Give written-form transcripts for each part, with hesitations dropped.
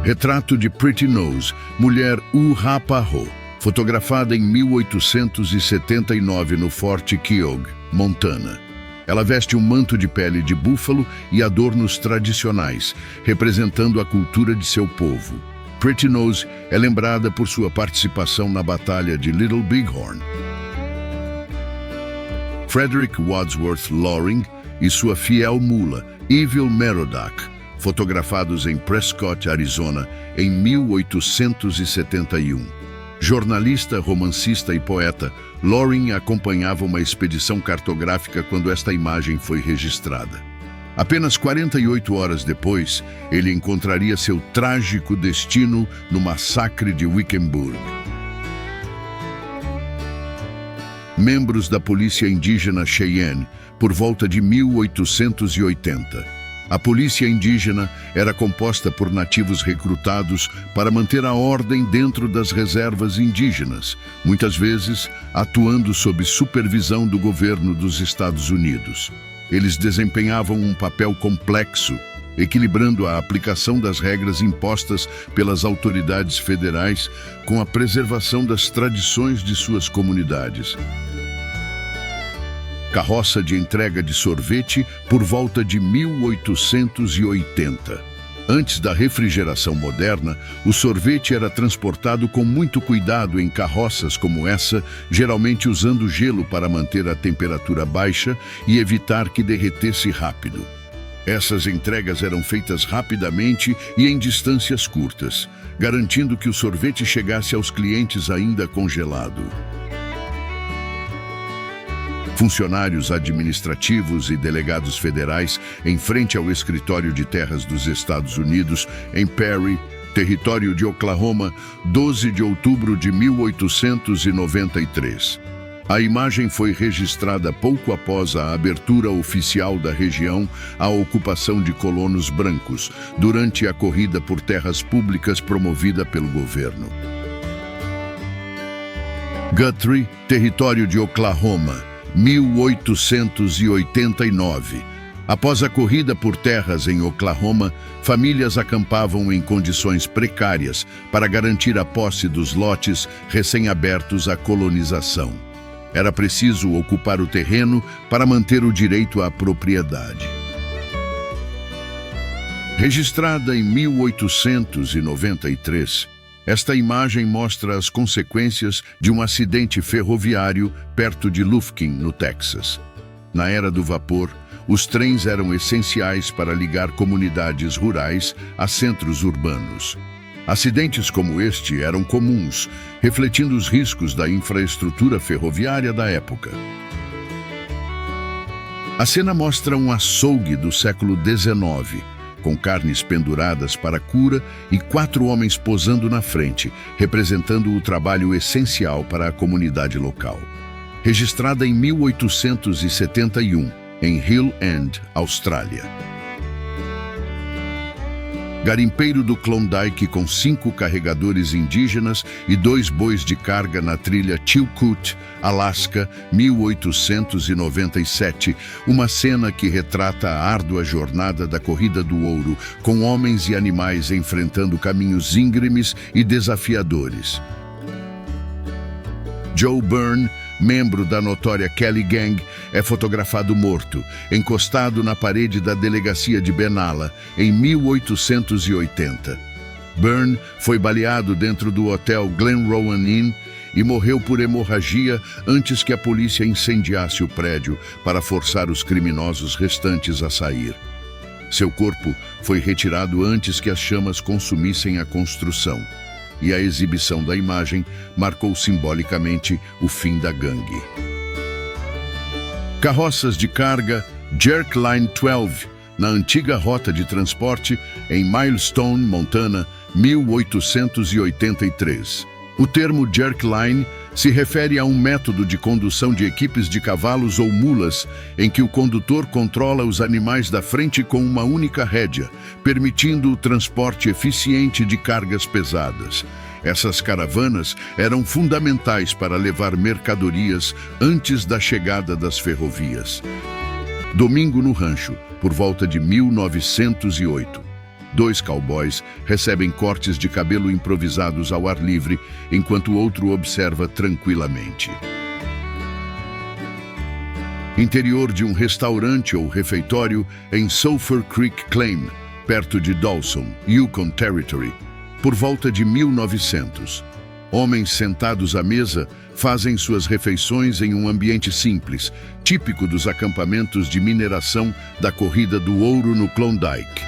Retrato de Pretty Nose, mulher Uhapaho, fotografada em 1879 no Forte Keogh, Montana. Ela veste um manto de pele de búfalo e adornos tradicionais, representando a cultura de seu povo. Pretty Nose é lembrada por sua participação na Batalha de Little Bighorn. Frederick Wadsworth Loring e sua fiel mula, Evil Merodach, fotografados em Prescott, Arizona, em 1871. Jornalista, romancista e poeta, Loring acompanhava uma expedição cartográfica quando esta imagem foi registrada. Apenas 48 horas depois, ele encontraria seu trágico destino no massacre de Wickenburg. Membros da polícia indígena Cheyenne, por volta de 1880. A polícia indígena era composta por nativos recrutados para manter a ordem dentro das reservas indígenas, muitas vezes atuando sob supervisão do governo dos Estados Unidos. Eles desempenhavam um papel complexo, equilibrando a aplicação das regras impostas pelas autoridades federais com a preservação das tradições de suas comunidades. Carroça de entrega de sorvete por volta de 1880. Antes da refrigeração moderna, o sorvete era transportado com muito cuidado em carroças como essa, geralmente usando gelo para manter a temperatura baixa e evitar que derretesse rápido. Essas entregas eram feitas rapidamente e em distâncias curtas, garantindo que o sorvete chegasse aos clientes ainda congelado. Funcionários administrativos e delegados federais em frente ao Escritório de Terras dos Estados Unidos, em Perry, território de Oklahoma, 12 de outubro de 1893. A imagem foi registrada pouco após a abertura oficial da região à ocupação de colonos brancos, durante a corrida por terras públicas promovida pelo governo. Guthrie, território de Oklahoma, 1889. Após a corrida por terras em Oklahoma, famílias acampavam em condições precárias para garantir a posse dos lotes recém-abertos à colonização. Era preciso ocupar o terreno para manter o direito à propriedade. Registrada em 1893, esta imagem mostra as consequências de um acidente ferroviário perto de Lufkin, no Texas. Na era do vapor, os trens eram essenciais para ligar comunidades rurais a centros urbanos. Acidentes como este eram comuns, refletindo os riscos da infraestrutura ferroviária da época. A cena mostra um açougue do século XIX, com carnes penduradas para cura e 4 homens posando na frente, representando o trabalho essencial para a comunidade local. Registrada em 1871, em Hill End, Austrália. Garimpeiro do Klondike com 5 carregadores indígenas e 2 bois de carga na trilha Chilkoot, Alasca, 1897, uma cena que retrata a árdua jornada da Corrida do Ouro, com homens e animais enfrentando caminhos íngremes e desafiadores. Joe Byrne, membro da notória Kelly Gang, é fotografado morto, encostado na parede da delegacia de Benalla, em 1880. Byrne foi baleado dentro do hotel Glenrowan Inn e morreu por hemorragia antes que a polícia incendiasse o prédio para forçar os criminosos restantes a sair. Seu corpo foi retirado antes que as chamas consumissem a construção, e a exibição da imagem marcou simbolicamente o fim da gangue. Carroças de carga Jerk Line 12, na antiga rota de transporte em Milestone, Montana, 1883. O termo Jerk Line se refere a um método de condução de equipes de cavalos ou mulas em que o condutor controla os animais da frente com uma única rédea, permitindo o transporte eficiente de cargas pesadas. Essas caravanas eram fundamentais para levar mercadorias antes da chegada das ferrovias. Domingo no Rancho, por volta de 1908. Dois cowboys recebem cortes de cabelo improvisados ao ar livre, enquanto o outro observa tranquilamente. Interior de um restaurante ou refeitório em Sulphur Creek Claim, perto de Dawson, Yukon Territory, por volta de 1900. Homens sentados à mesa fazem suas refeições em um ambiente simples, típico dos acampamentos de mineração da Corrida do Ouro no Klondike.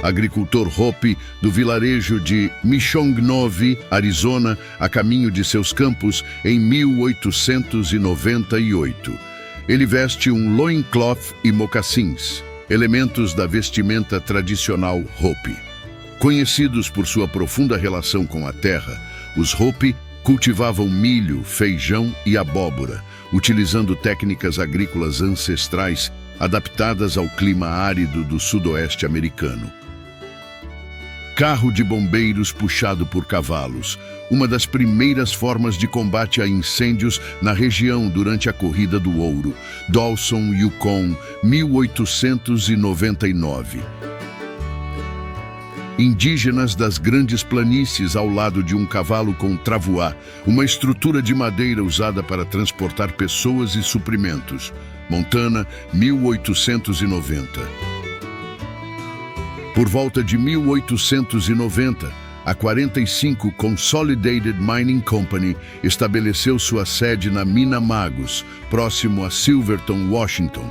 Agricultor Hopi do vilarejo de Michongnove, Arizona, a caminho de seus campos em 1898. Ele veste um loincloth e mocassins, elementos da vestimenta tradicional Hopi. Conhecidos por sua profunda relação com a terra, os Hopi cultivavam milho, feijão e abóbora, utilizando técnicas agrícolas ancestrais adaptadas ao clima árido do sudoeste americano. Carro de bombeiros puxado por cavalos, uma das primeiras formas de combate a incêndios na região durante a Corrida do Ouro, Dawson, Yukon, 1899. Indígenas das grandes planícies ao lado de um cavalo com travois, uma estrutura de madeira usada para transportar pessoas e suprimentos, Montana, 1890. Por volta de 1890, a 45 Consolidated Mining Company estabeleceu sua sede na Mina Magos, próximo a Silverton, Washington.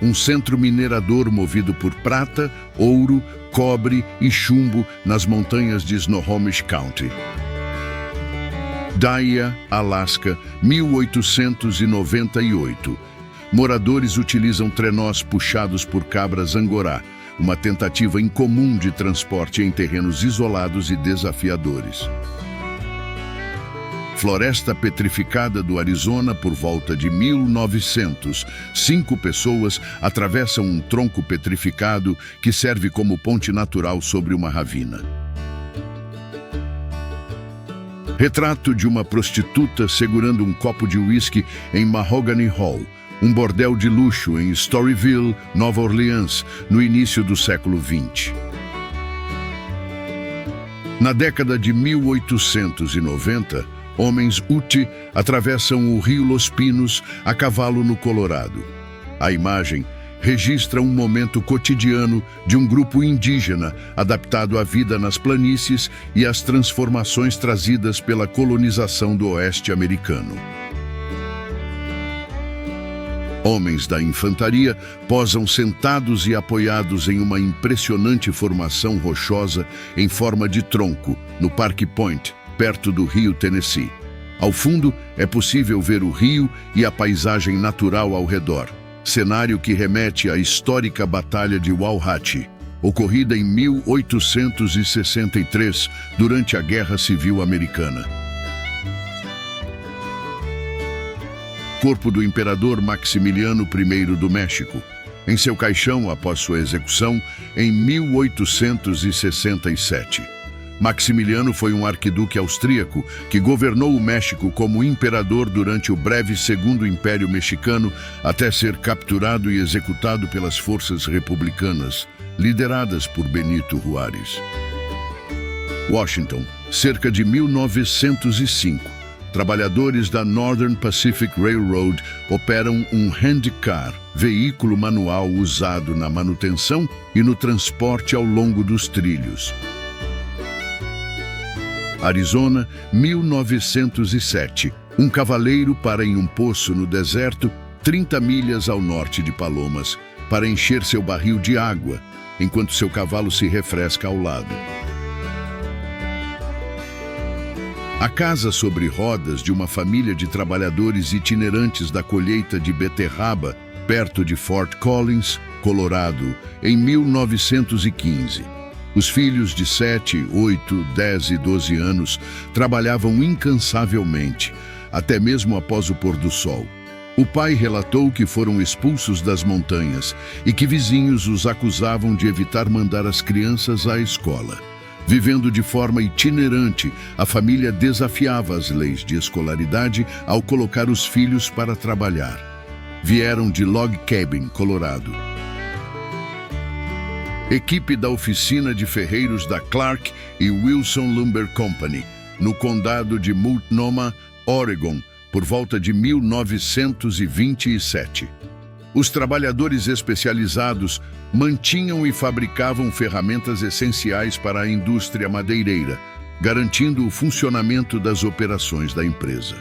Um centro minerador movido por prata, ouro, cobre e chumbo nas montanhas de Snohomish County. Daya, Alaska, 1898. Moradores utilizam trenós puxados por cabras angorá, uma tentativa incomum de transporte em terrenos isolados e desafiadores. Floresta petrificada do Arizona por volta de 1900. 5 pessoas atravessam um tronco petrificado que serve como ponte natural sobre uma ravina. Retrato de uma prostituta segurando um copo de uísque em Mahogany Hall, um bordel de luxo em Storyville, Nova Orleans, no início do século XX. Na década de 1890, homens Ute atravessam o rio Los Pinos a cavalo no Colorado. A imagem registra um momento cotidiano de um grupo indígena adaptado à vida nas planícies e às transformações trazidas pela colonização do oeste americano. Homens da infantaria posam sentados e apoiados em uma impressionante formação rochosa em forma de tronco, no Park Point, perto do rio Tennessee. Ao fundo, é possível ver o rio e a paisagem natural ao redor, cenário que remete à histórica Batalha de Walhatchee, ocorrida em 1863, durante a Guerra Civil Americana. Corpo do imperador Maximiliano I do México, em seu caixão após sua execução em 1867. Maximiliano foi um arquiduque austríaco que governou o México como imperador durante o breve Segundo Império Mexicano até ser capturado e executado pelas forças republicanas, lideradas por Benito Juárez. Washington, cerca de 1905. Trabalhadores da Northern Pacific Railroad operam um handcar, veículo manual usado na manutenção e no transporte ao longo dos trilhos. Arizona, 1907. Um cavaleiro para em um poço no deserto, 30 milhas ao norte de Palomas, para encher seu barril de água, enquanto seu cavalo se refresca ao lado. A casa sobre rodas de uma família de trabalhadores itinerantes da colheita de beterraba, perto de Fort Collins, Colorado, em 1915. Os filhos de 7, 8, 10 e 12 anos trabalhavam incansavelmente, até mesmo após o pôr do sol. O pai relatou que foram expulsos das montanhas e que vizinhos os acusavam de evitar mandar as crianças à escola. Vivendo de forma itinerante, a família desafiava as leis de escolaridade ao colocar os filhos para trabalhar. Vieram de Log Cabin, Colorado. Equipe da oficina de ferreiros da Clark e Wilson Lumber Company, no condado de Multnomah, Oregon, por volta de 1927. Os trabalhadores especializados mantinham e fabricavam ferramentas essenciais para a indústria madeireira, garantindo o funcionamento das operações da empresa.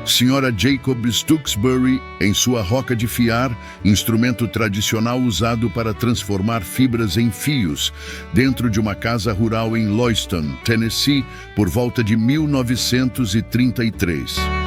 Sra. Jacob Stooksbury, em sua roca de fiar, instrumento tradicional usado para transformar fibras em fios, dentro de uma casa rural em Lewiston, Tennessee, por volta de 1933.